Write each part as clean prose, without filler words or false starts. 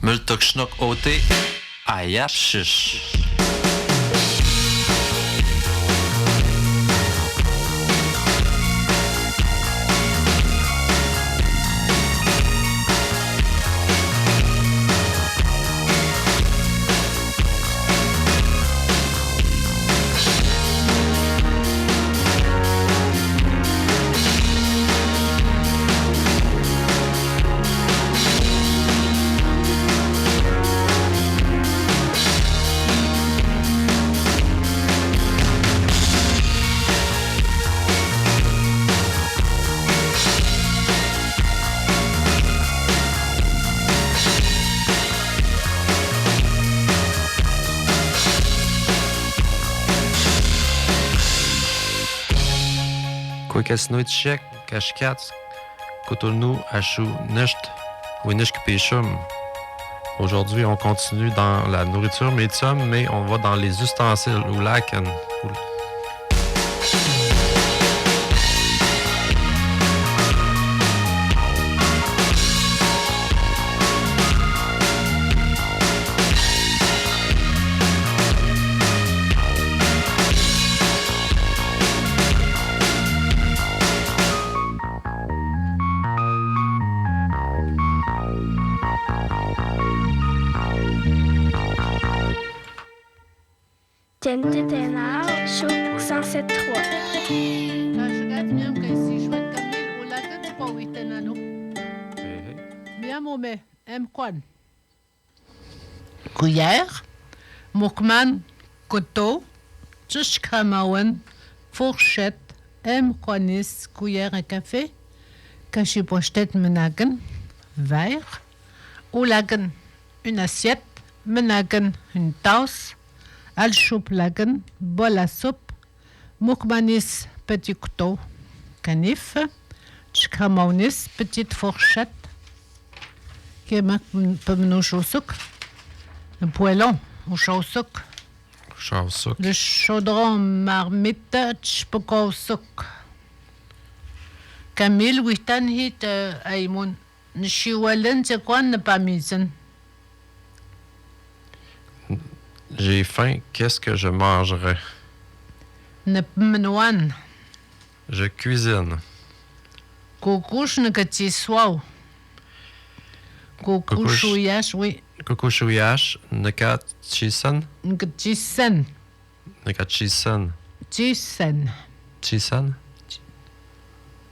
Multok ote ayashish. Kasnoitchek, Kashkats, Cotonou, Achou, Nisht, Winishk Péchum. Aujourd'hui, on continue dans la nourriture médium, mais on va dans les ustensiles ou laken. Cuillère, Moukman, couteau, Tchouchkramawen, fourchette, Mkonis, cuillère à café, Kachipochet menagen, verre, Oulagen, une assiette, menagen, une tasse, Alchouplagen, bol à soupe, Moukmanis, petit couteau, canif, Tchkramaonis, petite fourchette, Kemak pemnouche au sucre. Le poêlon au chaud au sucre. Le chaudron marmite tchpoko au sucre. Camille, witan hit aïmoun. N'chiwalen, c'est quoi ne pas misen? J'ai faim, qu'est-ce que je mangerai? Ne pmenouan. Je cuisine. Coucouche ne que tu sois. Coucouchouyache, oui. Coucouchouyache, Nekat Chisen. Chisen. Nekat Chisen. Chisen. Chisen.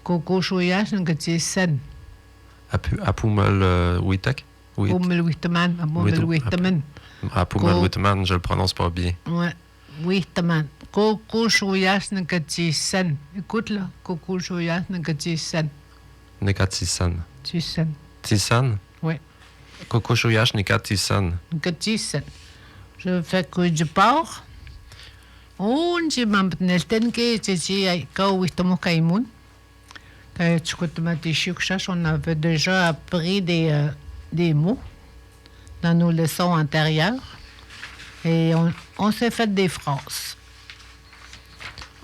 Coucouchouyache, Nekat Chisen. Apoumel Witek. Apoumel Witteman. Apoumel Witteman. Apoumel Witteman, je le prononce pas bien. Ouais. Witteman. Coucouchouyache, Nekat Chisen. Écoute là. Coucouchouyache, Nekat Chisen. Nekat Chisen. Chisen. Chisen? Oui. Coucouchouyache, Nekat Chisen. Chisen. Je fais que du porc. On dit m'abnelten que c'est quand Wittemo Kaimoun. Quand tu écoutes ma tichouchache, on avait déjà appris des mots dans nos leçons antérieures. Et on s'est fait des phrases.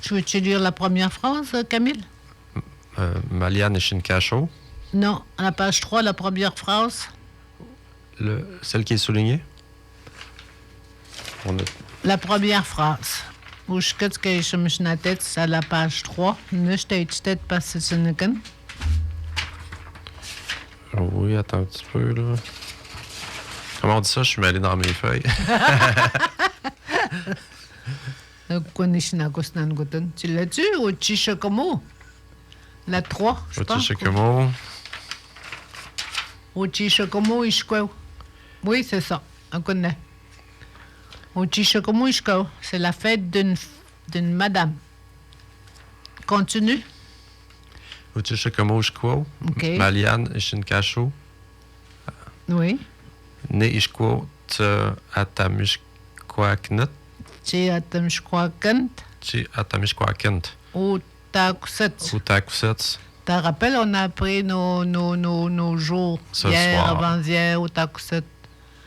Tu veux-tu lire la première phrase, Camille? Maliane et Shinkacho. Non, à la page 3, la première phrase. Celle qui est soulignée? La première phrase. Où je sais que je me suis tête à la page 3. Ne je t'ai tête pas ce Sénégal. Oui, attends un petit peu, là. Comment on dit ça? Je suis mêlé dans mes feuilles. Tu l'as dit ou Chichakomo? La 3, je pense. Chichakomo. Au Chichakomo, Ishko. Oui, c'est ça. On connaît. Au Chichakomo, Ishko. C'est la fête d'une madame. Continue. Au Chichakomo, Ishko. Okay. Maliane et Shinkacho. Oui. Ne Ishko, Atamishkwaknut. Atamishkwakant. Atamishkwakant. Ou Takusets. Ou Takusets. Tu te rappelles, on a appris nos jours ce hier, soir. avant-hier, au Takuset.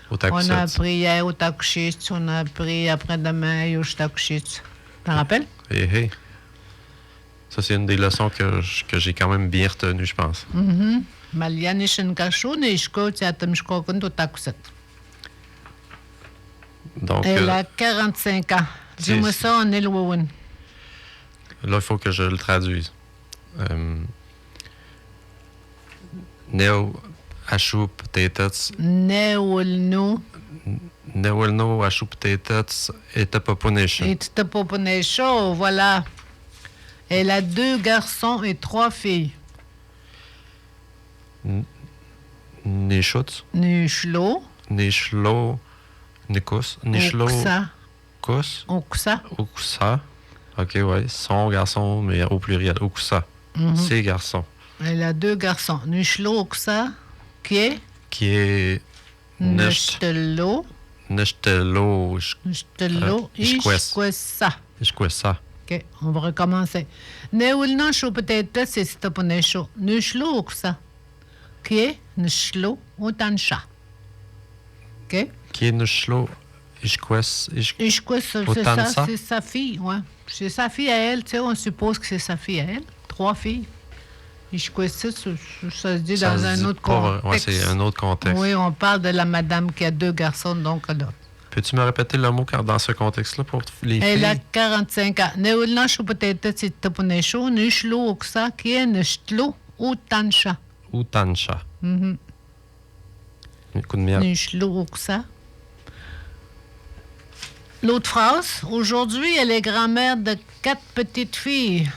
On a appris hier au Takushit, on a appris après-demain au Takushit. Tu te rappelles? Hey, hey. Ça, c'est une des leçons que j'ai quand même bien retenues, je pense. Malianishin kashu nishko tiatamshko kundu takusat. Donc, Elle a 45 ans. Dis-moi ça en Elwowin. là, il faut que je le traduise. Neo ashu patatas. Neulnu. Neolno ashu patatas et tapoponation. Et Tapoponesho, voilà. Elle a 2 garçons et 3 filles. Nishut. Nishlo. Nishlo. Nikos. Nishlo. Oksa. Kos. Oksa. Okusa. OK, ouais. Son garçon, mais au pluriel. Okusa. Ses garçons. Elle a 2 garçons. Nishlo Oksa, qui est Qui est Nishtelo. Nishtelo. Nishtelo. Ishkwesa. Ishkwesa. OK, on va recommencer. Neulna shu peut-être c'est Taponesho. Nishlo Oksa, qui est Nishlo Otansha. OK? Qui est Nishlo. Ishkwes. Ishkwesa, c'est Otansa? ça, c'est sa fille, ouais. C'est sa fille à elle, tu sais, on suppose que c'est sa fille à elle. 3 filles. Ishkwesa, ça se dit dans un autre contexte. Oui, c'est un autre contexte. Oui, on parle de la madame qui a 2 garçons, donc là. Peux-tu me répéter le mot dans ce contexte-là pour les Elle a filles? 45 ans. Neulna shu peut-être c'est Taponesho. Nishlo Oksa, qui est Nishtlo Otansha. Ou Tansha. Un coup de miel. Nishlo Oksa. L'autre phrase. Aujourd'hui, elle est grand-mère de 4 petites filles.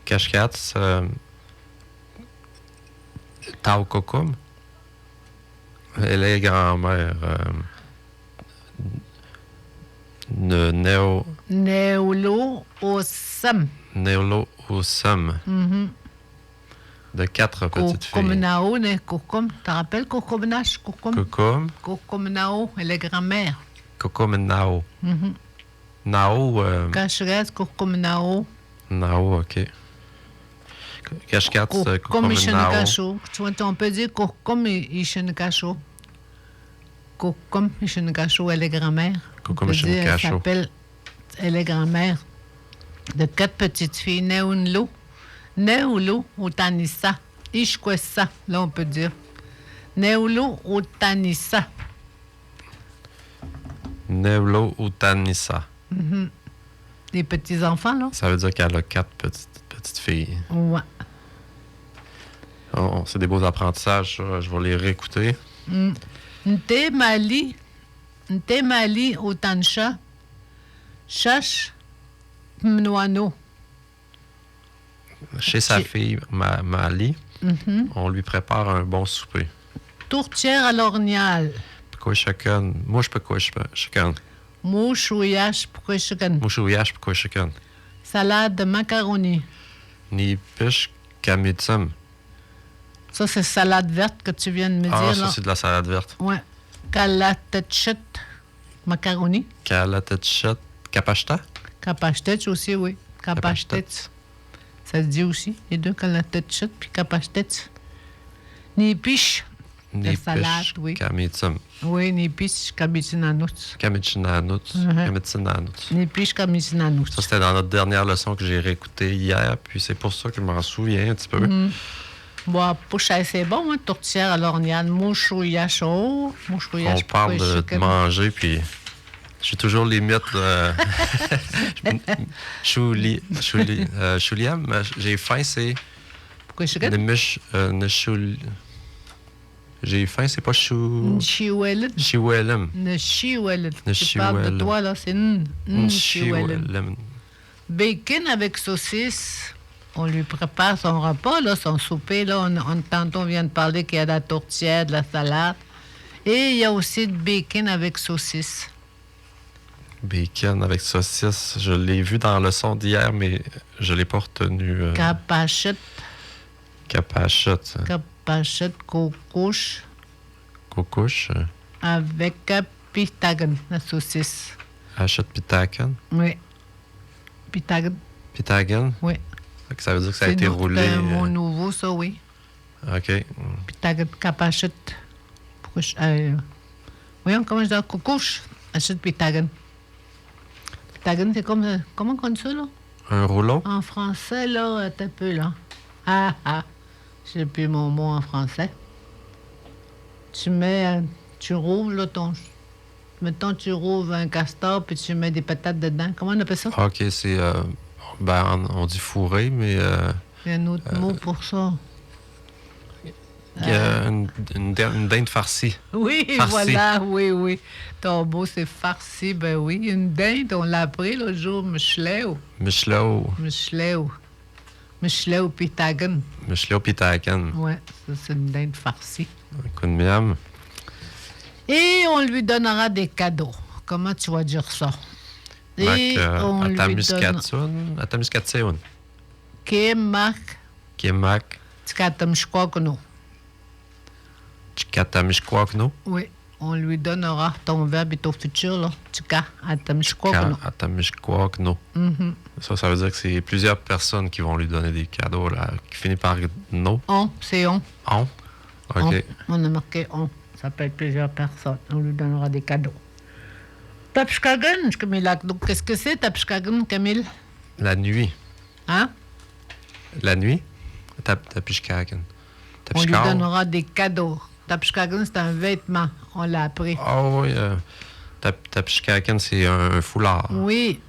Kashkats. Tau Kokum. Elle est grand-mère. Neolo Osam. Neolo Osam. De 4 petites filles. Kokomnao, ne Kokom. Tu te rappelles Kokomnash? Kokum. Kokomnao, elle est grand-mère. Kokum et Nao. Nao. Kashres, Kokomnao. Nao, OK. Kashkats. Kokom Kokum et Nao. Ishenekasho. Tu vois, on peut dire Kokom Ishenekasho. Kokom Ishenekasho, elle est grand-mère. Kokom On peut dire, elle Ishenekasho. s'appelle, elle est grand-mère de 4 petites filles. Neunlo. Neulu Utanissa. Ishkwesa, là on peut dire. Neulu Utanissa. Neolo Utanissa. Les petits-enfants, là? Ça veut dire qu'elle a 4 petites filles. Ouais. Oh, c'est des beaux apprentissages, ça. Je vais les réécouter. Nte Mali Utansha. Chache Mnoano. Chez sa fille, Mali, on lui prépare un bon souper. Tourtière à l'ornial. Pourquoi chacun? Moi, je peux quoi chacun? Mouchouyash Pukoshikan. Mouchouyash, pourquoi chacun? Salade de macaroni. Ni piche kamutsum. Ça, c'est salade verte que tu viens de me Ah, dire, ça, là. c'est de la salade verte. Ouais. Kalatetchet macaroni. Kalatetchet. Kapashta? Kapashtet aussi, oui. Kapashtet. Ça se dit aussi, les deux, kalatetchet puis kapashtet. Nipish. Ni salade, piche oui. kamutsum. Oui, nipish kamitsinanut. Kamitsinanut. Kamitsinanut. Nipish kamitsinanut. Ça, c'était dans notre dernière leçon que j'ai réécoutée hier, puis c'est pour ça que je m'en souviens un petit peu. Bon, poucha, c'est bon, hein, tourtière à l'orniane. Mouchouyacho. On parle de manger, puis j'ai toujours les mythes. Chouliam, j'ai faim, c'est. Pourquoi je J'ai faim, c'est pas chou. Chiouelet. Chiouelem. Chiouelet. Tu parles de toi, là, c'est chiouelet. Bacon avec saucisse. On lui prépare son repas, là, son souper. Là, tantôt, on vient de parler qu'il y a de la tourtière, de la salade. Et il y a aussi du bacon avec saucisse. Bacon avec saucisse. Je l'ai vu dans la leçon d'hier, mais je ne l'ai pas retenu. Capachette. Capachette. Capachette, cocouche. Cocouche. Avec pitagan, la saucisse. Achète pitagan. Oui. Pitagan. Pitagan? Oui. Ça veut dire que ça a été roulé. C'est un mot nouveau, ça, oui. OK. Pitagan, capachette. Voyons, comment je dis? Cocouche. Achète pitagan. Pitagan, c'est comme... Comment on dit ça, là? Un rouleau? En français, là, attends un peu, là. Ah, ah. J'ai plus mon mot en français. Tu mets, tu rouvres, là, ton... Mettons, tu rouvres un castor, puis tu mets des patates dedans. Comment on appelle ça? OK, c'est... on dit fourré, mais... Il y a un autre mot pour ça. une dinde farcie. Oui, Farci. voilà, oui, oui. Ton mot, c'est farci, ben oui. Une dinde, on l'a appris l'autre jour, Michleau. Michelo. Michleau. Michleau Pitagan. Michelo pitaken. Ouais, ça, c'est une dinde farcie. Un coup de miam. Et on lui donnera des cadeaux. Comment tu vas dire ça? Et on lui donne... Atamuskatsun. Kemak, Kemak. tskatamshkokno. Chikatamishkwakno. Oui, on lui donnera ton verbe est au futur, là. Tka, atamshkokno. Atamishkwakno. Ça veut dire que c'est plusieurs personnes qui vont lui donner des cadeaux, là, qui finissent par no. On, c'est on. On. OK. On a marqué on. Ça peut être plusieurs personnes. On lui donnera des cadeaux. Tapshkagan, Camille. Donc, qu'est-ce que c'est, Tapshkagan, Camille? La nuit. Hein? La nuit? Tapishkaken. On lui donnera des cadeaux. Tapshkagan, c'est un vêtement. On l'a appris. Ah oui. Tapishkaken, c'est un foulard. Oui.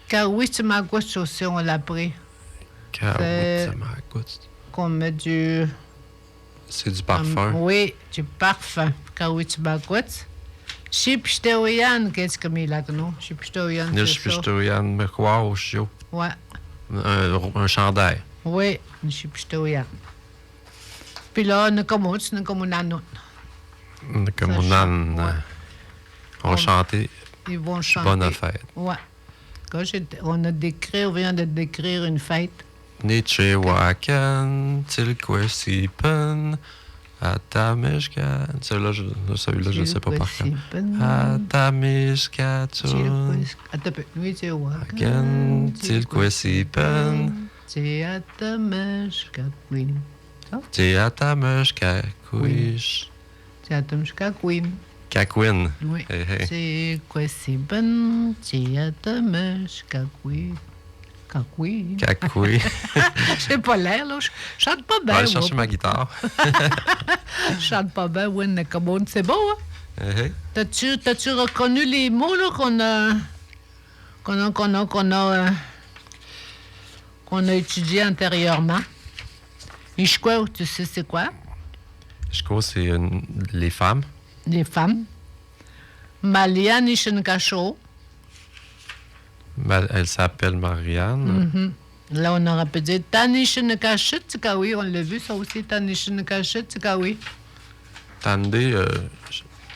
Kawichimagouch aussi, on l'a appris. Qu'on met du... C'est du parfum. Oui, du parfum. Kawichimagouch. Chipsteoyan, qu'est-ce que mais là, non? Chipsteoyan, Nil c'est ça. Chipsteoyan Merkwa Shio. Ouais. Un chandail. Oui, une chipsteoyan. Puis là, on commence, on commence à nous. Comme on Ouais. on chantait Ils vont chanter. Bonne fête. Ouais. Quand on vient de décrire une fête. Nietzsche Wakan, Tilquesipen, Atamishka. Celui-là, je ne sais pas par cœur. Atamishka, Attends un peu. Nietzsche Wakan, Tilquesipen, Tiatameshka Queen. Tiatamishka, Quish. Tiatameshka Queen. Kakwin. Oui. Hey, hey. C'est quoi c'est bon? Tiatameshka Queen. Kakui. Kakui. J'ai pas l'air, là. Je chante pas bien. Je vais aller chercher ma guitare. Je chante pas bien, oui, Nakamon. C'est beau, hein? Hey, hey. T'as-tu reconnu les mots, là, qu'on a étudiés antérieurement? Ishkwa, tu sais c'est quoi? Ishko, c'est les femmes. Les femmes. Malian Ishinkasho. Elle s'appelle Marianne. Là, on aurait pu dire Tanishinakashitikawi. On l'a vu, ça aussi, Tanishinakashitikawi. Tandé,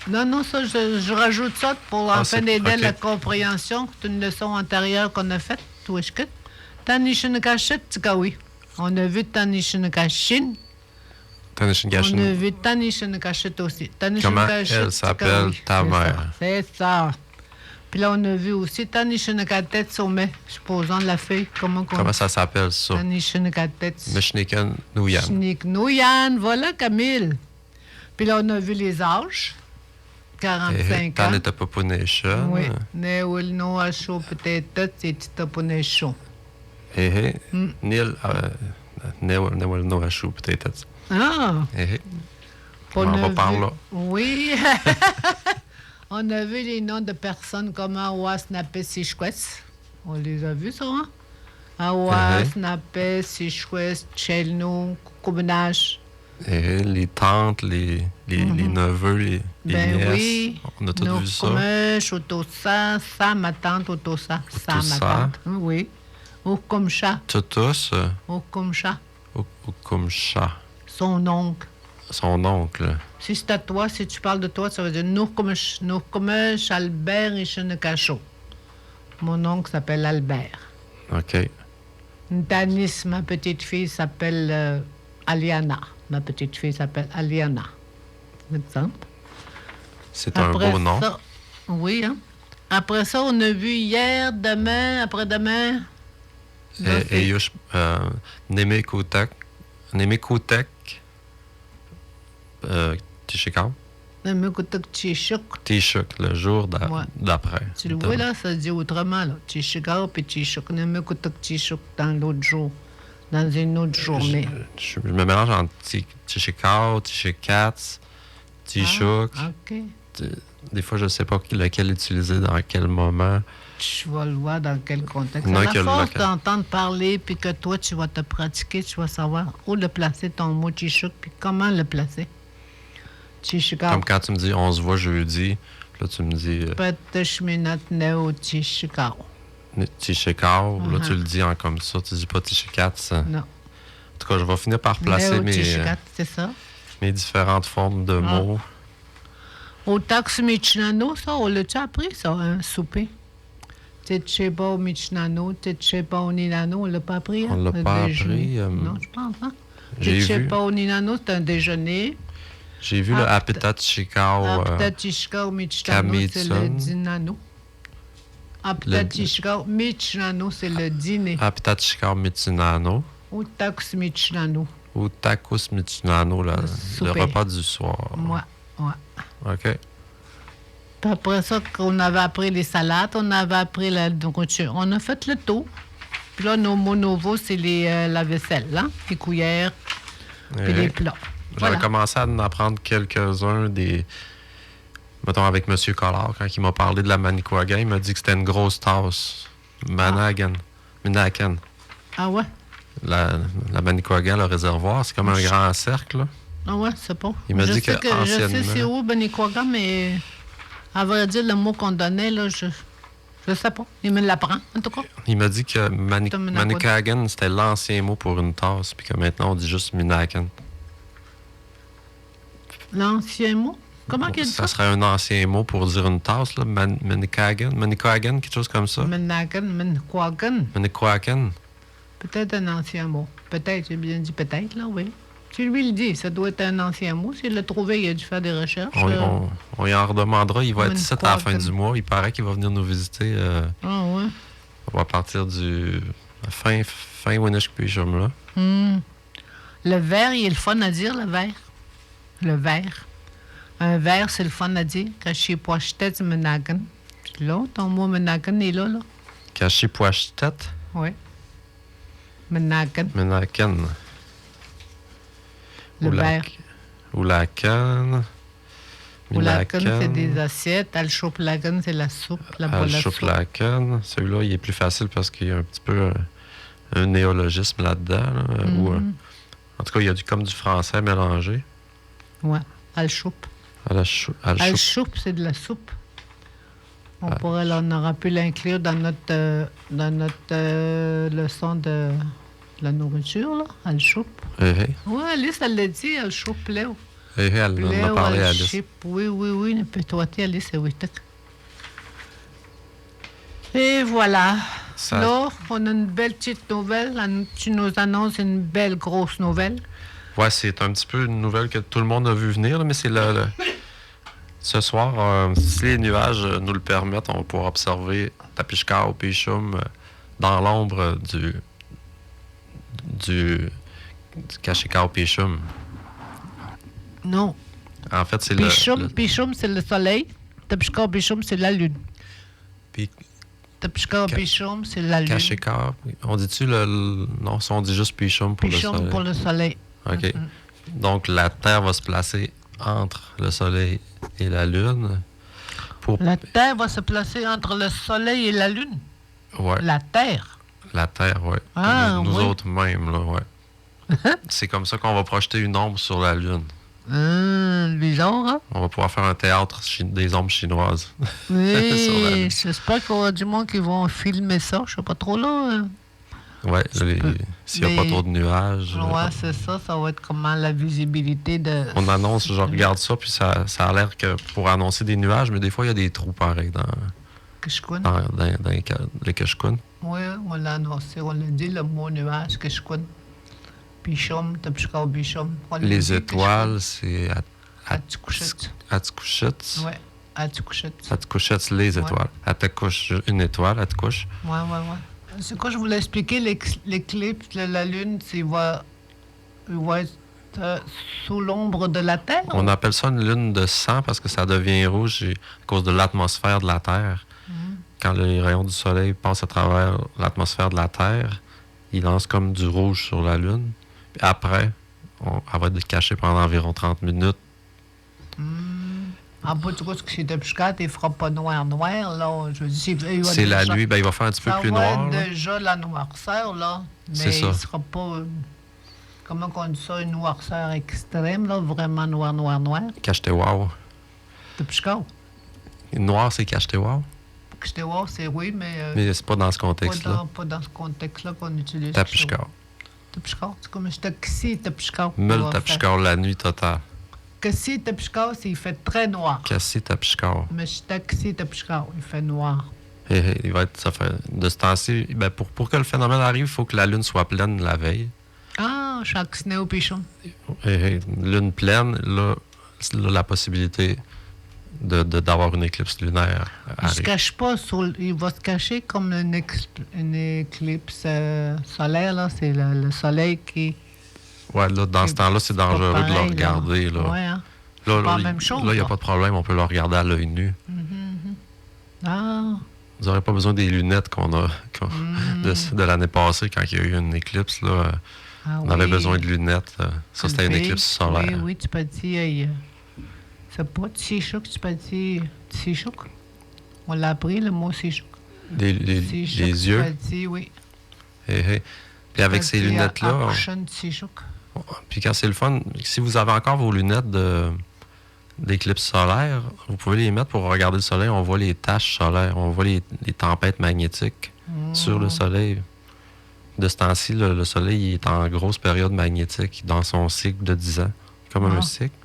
Non, ça, je rajoute ça pour enfin aider OK. la compréhension. C'est une leçon antérieure qu'on a faite, Twishkut. Tanishinakashitikawi. On a vu Tanishinakashin. On Tanishingashin. a vu Tanishinakashit aussi. Comment elle s'appelle, ta mère? C'est ça. Puis là, on a vu aussi Tanishinakatet Sommet, supposons la fille. Comment Ça s'appelle, ça? Tanishinakatet. Mishnikan Nouyan. Shnik Nouyan, voilà Camille. Puis là, on a vu les âges. 45 ans. Tanita Population. Oui. Neul Noacho peut-être, c'est Titaponation. Nil, Newel Noachou, peut-être. Ah! On va par là. Oui. On a vu les noms de personnes comme Awas Napé Sichwes. On les a vus, ça, hein? Awas Napé Sichwes, Chelnou, Koubenach. Les tantes, les neveux, les nièces. Oui. On a tout vu ça. Noukoumesh, Otosa, ça, ma tante, Otosa. Ça, ma tante. Oui. Oukoumcha. Tutus, Oukoumcha. Oukoumcha. Son oncle. Son oncle. Si c'est à toi, si tu parles de toi, ça veut dire Noukoumesh Albert et Chenekacho. Mon oncle s'appelle Albert. OK. Danis, ma petite fille, s'appelle Aliana. Ma petite fille s'appelle Aliana. Exemple. C'est un beau nom. Ça, oui, hein? Après ça, on a vu hier, demain, après-demain. Eyush, Nemekoutek, Tishikam. Namakutak Tishuk. Tishuk, le jour Ouais. d'après. Tu le vois là, ça se dit autrement, là. Tishikao puis Tishuk. Namakutak Tishuk dans l'autre jour. Dans une autre journée. Je me mélange entre Tishikao, Tishikats, Tishuk. Ah, OK. Des fois, je ne sais pas lequel utiliser dans quel moment. Tu vas le voir dans quel contexte. Non, À que la force local. d'entendre parler, puis que toi, tu vas te pratiquer, tu vas savoir où le placer, ton mot Tishuk, puis comment le placer. Tishikao. Comme quand tu me dis on se voit jeudi, là tu me dis Patashminat Neo Tishikao. Tishikao, là Uh-huh. tu le dis en comme ça, tu dis pas Tishikats. En Non. tout cas, je vais finir par placer Neo mes, Tishikat, c'est ça. mes différentes formes de mots. Au taxe Michinano, ça, on l'a-tu appris, ça, un souper? Tetcheba Michinano, Tetcheba Ninano, on l'a pas appris? On l'a le pas déjeuner? appris, Non, je pense pas. j'ai vu. Tetcheba Ninano, c'est un déjeuner. J'ai vu le Apeta Tishikao. Apta Tishkao Michinano, c'est le Kamitsun. dinano. Apta Tishkao Michinano, c'est le dîner. Apeta Tishikao Mitsunano. Au taxe Michinano. Ou Takus Mitsunano, le souper. repas du soir. Moi, ouais. OK. Puis après ça, on avait appris les salades, on avait appris la nourriture. On a fait le tour. Puis là, nos mots nouveaux, c'est la vaisselle, là, les cuillères, puis Et les plats. J'avais Voilà. commencé à en apprendre quelques-uns des. Mettons avec M. Collard, quand il m'a parlé de la Manicouagan, il m'a dit que c'était une grosse tasse. Managan. Minakan. Ah ouais? La Manicouagan, le réservoir, c'est comme un grand cercle. Là. Ah ouais, c'est pas. Il m'a je dit sais que je sais anciennement- c'est où, Beniquaga, mais à vrai dire, le mot qu'on donnait, là, je sais pas. Il me l'apprend, en tout cas. Il m'a dit que Tom Minakan. Manicouagan, c'était l'ancien mot pour une tasse, puis que maintenant on dit juste Minakan. L'ancien mot? Comment qu'il dit ça? Ça serait un ancien mot pour dire une tasse, là. Manicouagan, quelque chose comme ça. Menagan, Menquagan. Manicouagan. Peut-être un ancien mot. Peut-être, j'ai bien dit peut-être, là, oui. Tu lui le dis, ça doit être un ancien mot. S'il l'a trouvé, il a dû faire des recherches. On y en redemandera. Il va être ici à la fin Manicouagan. du mois. Il paraît qu'il va venir nous visiter. Ah ouais. On va partir du fin Winnishkpishum, là. Le verre, il est le fun à dire, le verre. Le verre. Un verre, c'est le fun à dire. Caché pochetet menagan. Là, ton mot menagan est là, là. Caché pochetet, Oui. Menagan. Menaken. Le verre. Ou la canne. Ou la canne, c'est des assiettes. Al choplagan, c'est la soupe, la boule à soupe. La canne. Celui-là, il est plus facile parce qu'il y a un petit peu un néologisme là-dedans. Là, ou, en tout cas, il y a comme du français mélangé. Ouais. Al choupe. Al Al choupe, c'est de la soupe. On aura pu l'inclure dans notre leçon de la nourriture, là. Al choupe. Oui, Alice, elle l'a dit, al choupe, Léo. Elle en a parlé à Alice. Oui, ne peut toi Alice, oui. Et voilà. Ça- Là, on a une belle petite nouvelle. Tu nous annonces une belle grosse nouvelle. Ouais, c'est un petit peu une nouvelle que tout le monde a vu venir, là, mais c'est ce soir, si les nuages nous le permettent, on va pouvoir observer Tapishkao Pishum dans l'ombre du Kashikao Pishum. Non. En fait, c'est Pichum, c'est le soleil. Tapishkao Pichum, c'est la lune. Puis Tapishkao Ka- Pichum, c'est la lune. Kashikao, on dit-tu non, on dit juste Pishum pour le Pichum soleil. pour le soleil. OK. Donc, la Terre va se placer entre le soleil et la lune. La Terre va se placer entre le soleil et la lune. Ouais. La Terre. La Terre, oui. Ah, nous oui. autres même, là, ouais. C'est comme ça qu'on va projeter une ombre sur la Lune. Bizarre, hein? On va pouvoir faire un théâtre des ombres chinoises. Sur la Oui, lune. j'espère qu'il y aura du monde qui vont filmer ça. Je sais pas trop là. Hein. Ouais, s'il n'y a pas mais- trop de nuages. Ouais, c'est ça. Ça va être comment la visibilité de... On annonce, je regarde ça, puis ça a l'air que pour annoncer des nuages, mais des fois, il y a des trous pareils dans les Keshkun. Oui, on l'a annoncé. On l'a dit, le mot nuage, que je connais. Bichom, Tapishkao Bichom. On l'a Les dit, étoiles, c'est Atikuchet. Atikuchet. Ouais, Atikuchet. Atikuchet, les étoiles. Atikush, une étoile, Atikush. Ouais. C'est quoi je voulais expliquer, l'éclipse de la Lune, il va être Sous l'ombre de la Terre? On appelle ça une lune de sang parce que ça devient rouge à cause de l'atmosphère de la Terre. Quand les rayons du soleil passent à travers l'atmosphère de la Terre, ils lancent comme du rouge sur la Lune. Puis après, elle va être cachée pendant environ 30 minutes. En bout de route, si tu piscate, il ne fera pas noir, là. Je dis, C'est la nuit, ben, il va faire un petit peu plus noir. Ça va là. être déjà la noirceur, là. C'est Mais ça. il ne sera pas, comment on dit ça, une noirceur extrême, là, vraiment noir. Cacheté-wow. Tu piscate. Noir, c'est cacheté-wow. Cacheté-wow, c'est oui, mais Mais c'est pas dans ce contexte-là. pas dans ce contexte-là qu'on utilise. Tapishkar. Tapishkar, c'est comme je te kissi, tapishkar. Mule Tapishkar, la nuit totale. Kissi, tapishkar, il fait très noir. Cassis Tapishkar. Mais je te kissi, tapishkar, il fait noir. Il va être, ça fait, de ce temps-ci, ben pour que le phénomène arrive, il faut que la Lune soit pleine la veille. Ah, chaque snéo pichon. Lune pleine, là, la possibilité d'avoir une éclipse lunaire Il ne se arrive. cache pas, il va se cacher comme une éclipse solaire, là. C'est le soleil qui... Ouais, là, dans ce temps-là, c'est dangereux de le pareil, regarder. Là. Ouais, hein? Là, pas la il même chose, n'y a là. pas de problème, on peut le regarder à l'œil nu. Ah, Vous n'aurez pas besoin des lunettes de l'année passée quand il y a eu une éclipse. Là, on avait besoin de lunettes. Ça, c'était une éclipse solaire. Oui, tu peux dire... c'est pas Tsichuk, tu peux dire Tsichuk. On l'a appris, le mot Tsichuk. Les yeux. Tu peux dire, oui. Puis avec ces lunettes-là, Tsichuk. puis quand c'est le fun, si vous avez encore vos lunettes d'éclipse solaire, vous pouvez les mettre pour regarder le soleil. On voit les taches solaires, on voit les tempêtes magnétiques sur le soleil. De ce temps-ci, le soleil il est en grosse période magnétique dans son cycle de 10 ans, comme un cycle.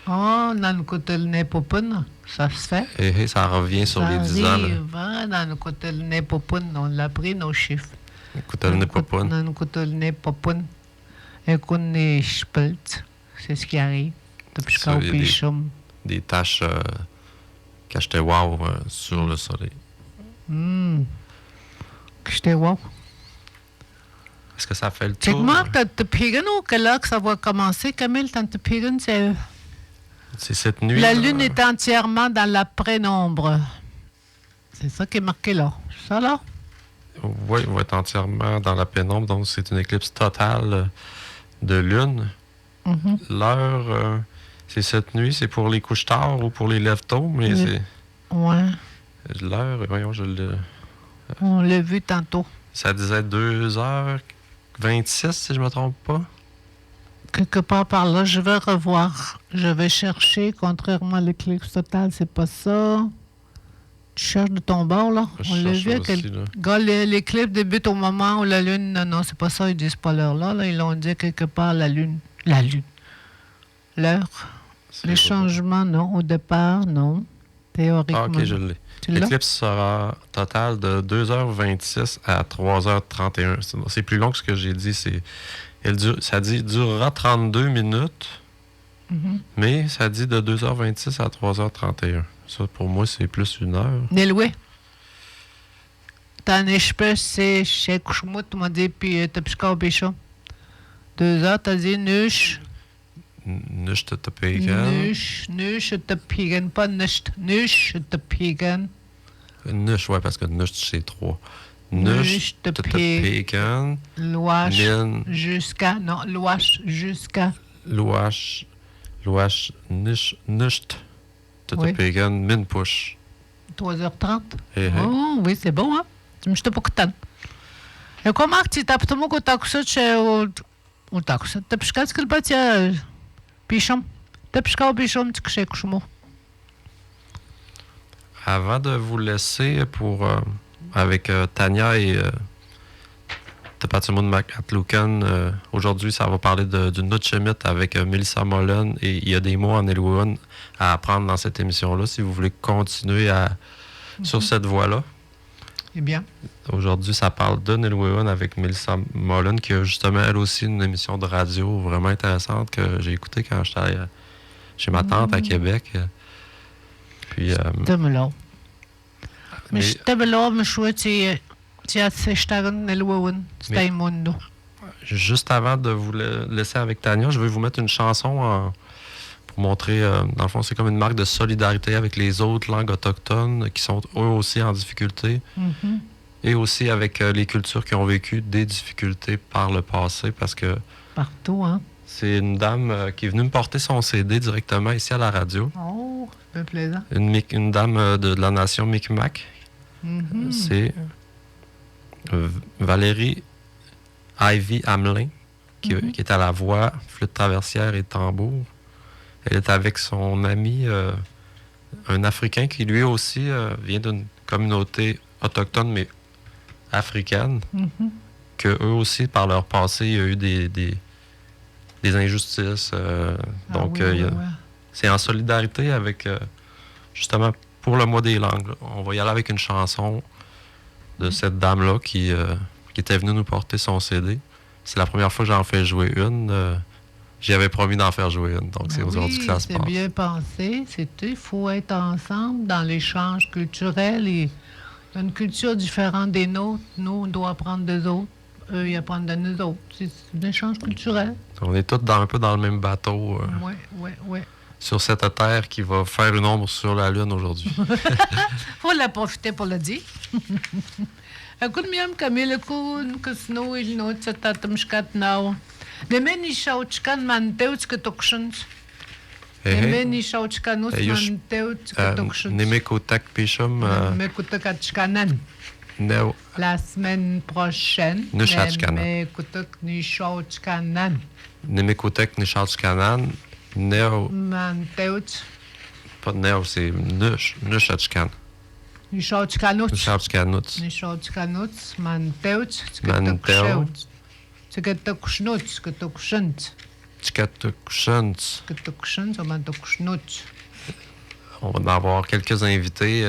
Oh, dans le côté le nez popone, ça se fait. Et ça revient sur les 10 ans. Là. Arrive, dans le côté le nez popone, on l'a pris nos chiffres. Écoute, le nez popone. Dans le côté le nez popone. Et qu'on est spelt, c'est ce qui arrive. Depuis Ça, il y a pichum. des taches cachetées wow sur le soleil. J'étais wow. Est-ce que ça fait le C'est tour? comment que tu pigan ou quelle heure que ça va commencer, Camille, tant te pigan, c'est... C'est cette nuit. La là. Lune est entièrement dans la pénombre. C'est ça qui est marqué là. Ça là? Oui, on va être entièrement dans la pénombre, donc c'est une éclipse totale de Lune. L'heure, c'est cette nuit, c'est pour les couches tard ou pour les lèvres tôt, mais c'est Ouais, l'heure, voyons, on l'a vu tantôt. ça disait 2h26, si je me trompe pas. Quelque part par là, je vais revoir. Je vais chercher, contrairement à l'éclipse totale, c'est pas ça. Tu cherches de ton bord, là? Je On l'a cherche vu. ça aussi, là. L'éclipse débute au moment où la Lune... Non, c'est pas ça, ils disent pas l'heure là. Ils l'ont dit quelque part, la Lune. La Lune. L'heure. C'est Les pas- changements, non. Au départ, non. Théoriquement. Ah, ok, je l'ai. Tu l'as? L'éclipse sera totale de 2h26 à 3h31. C'est plus long que ce que j'ai dit. Ça durera 32 minutes, mais ça dit de 2h26 à 3h31. Ça, pour moi, c'est plus une heure. Nelwe. T'en espèce, c'est chez Kouchmout, m'a dit, puis t'as plus qu'à pécho. 2 heures, t'as dit nush. Nush te pégan. Nush te pigan, pas nush. Nush te pigan. Nush, ouais, parce que nush, c'est 3. Nush Nush te te pi- pégan. Loache Lin. jusqu'à. Non, loache jusqu'à. Louache, nush te Oui. pégan, min push. 3h30. Hey. Oh, oui, c'est bon, hein? Tu me jettes pas que tant. Et comment tu tapes tout le monde au taxot chez. Au taxot? T'as plus qu'à ce que le bâtiment. Pichon. T'as plus qu'à au pichon, tu chez Kouchmo. Avant de vous laisser avec Tania et Tapatimo de Macatloucan, aujourd'hui, ça va parler d'une autre chemite avec Melissa Mullen et il y a des mots en Elouan à apprendre dans cette émission-là si vous voulez continuer sur cette voie-là. Eh bien. Aujourd'hui, ça parle de Elouan avec Melissa Mullen qui a justement, elle aussi, une émission de radio vraiment intéressante que j'ai écoutée quand j'étais allé chez ma tante à Québec. Puis, Demelo. mais- Mais demelo, mais je suis tu as ces stagen Nelwowen, Staymundo. juste avant de vous laisser avec Tania, je vais vous mettre une chanson pour montrer, dans le fond, c'est comme une marque de solidarité avec les autres langues autochtones qui sont eux aussi en difficulté. Mhm. Et aussi avec les cultures qui ont vécu des difficultés par le passé, parce que Partout, hein? c'est une dame qui est venue me porter son CD directement ici à la radio. Oh, ça fait plaisant. Une dame de la nation Micmac. Mhm. C'est Valérie Ivy Hamelin, qui est à la voix, flûte traversière et tambour. Elle est avec son ami, un Africain qui lui aussi vient d'une communauté autochtone, mais africaine, Mhm. que eux aussi, par leur passé, il y a eu des injustices. Ah Donc, oui, oui, oui. c'est en solidarité avec, justement, pour le mois des langues. On va y aller avec une chanson de cette dame-là qui était venue nous porter son CD. C'est la première fois que j'en fais jouer une. J'y avais promis d'en faire jouer une. Donc, c'est Ben aujourd'hui oui, que ça se c'est passe. bien pensé. Il faut être ensemble dans l'échange culturel. Et une culture différente des nôtres. Nous, on doit apprendre des autres. Eux, ils apprennent de nous autres. C'est un échange culturel. On est tous un peu dans le même bateau Oui, oui, oui. sur cette terre qui va faire une ombre sur la Lune aujourd'hui. Faut la profiter pour le dire. Écoute, miam, Camille, kun, kusno, il no, tsatatam shkat now. Nemeni shauchkan manteuts que tokshans. Nemeni shauchkanus manteuts que tokshans. Nemekotak Pishum, Mekutakatscanan. Neo La semaine prochaine. Nushachkanan. Mekutak Nishauchkanan. Nemekotek Nishalchkanan, Neo, Manteuts. pas de Neo, c'est Nushachkan. Nishauchkanuts. Nishalchkanuts. Nishauchkanuts. Manteuts. Manteu. Tskatoksnuts. Skatoksnuts. Tchkatukshuns. Skatoksnuts. Mantokshnuts. On va en avoir quelques invités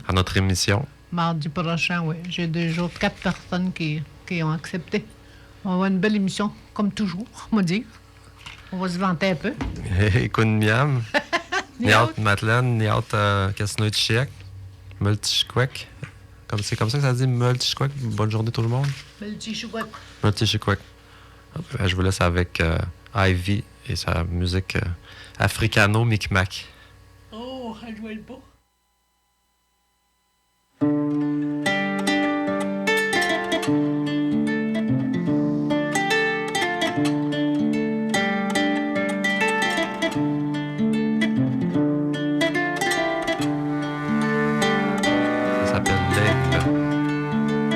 à notre émission. Mardi prochain, oui. J'ai déjà 4 personnes qui ont accepté. On va avoir une belle émission, comme toujours, on va dire. On va se vanter un peu. Écoute, Miam, Niaut Matlan, Niaut Casino Chiek, Multichikwek. C'est comme ça que ça se dit, Multichikwek. Bonne journée tout le monde. Multichikwek. Je vous laisse avec Ivy et sa musique africano-micmac. Oh, elle jouait le beau. Ça s'appelle L'Aigle.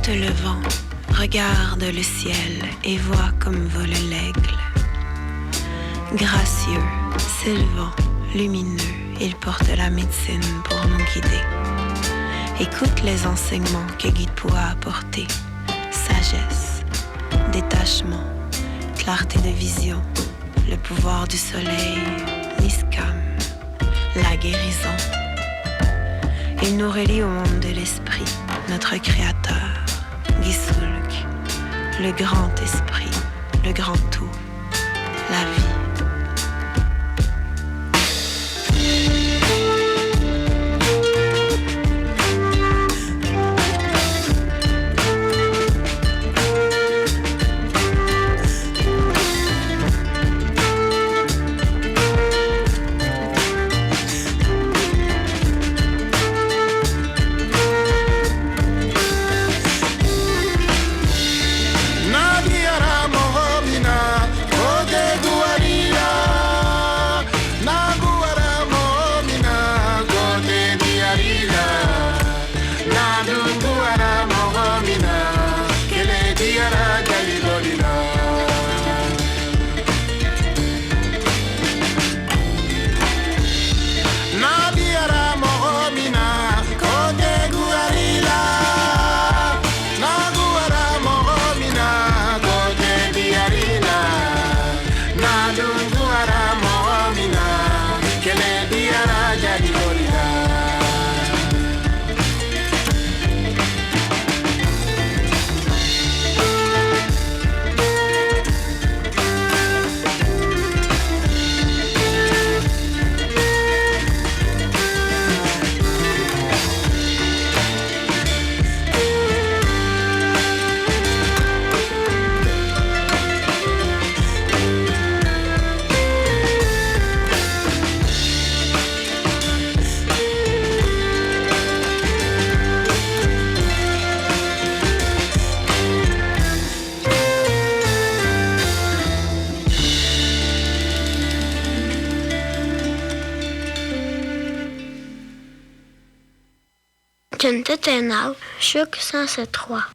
Écoute le vent, regarde le ciel et vois comme vole l'aigle. Gracieux, s'élevant, lumineux, il porte la médecine pour nous guider. Écoute les enseignements que Guide pourra apporter. Sagesse, détachement, clarté de vision, le pouvoir du soleil, l'ISCAM, la guérison. Il nous relie au monde de l'esprit, notre créateur, Gisulk, le grand esprit, le grand tout, la vie. John Tettenau, Choc 107.3.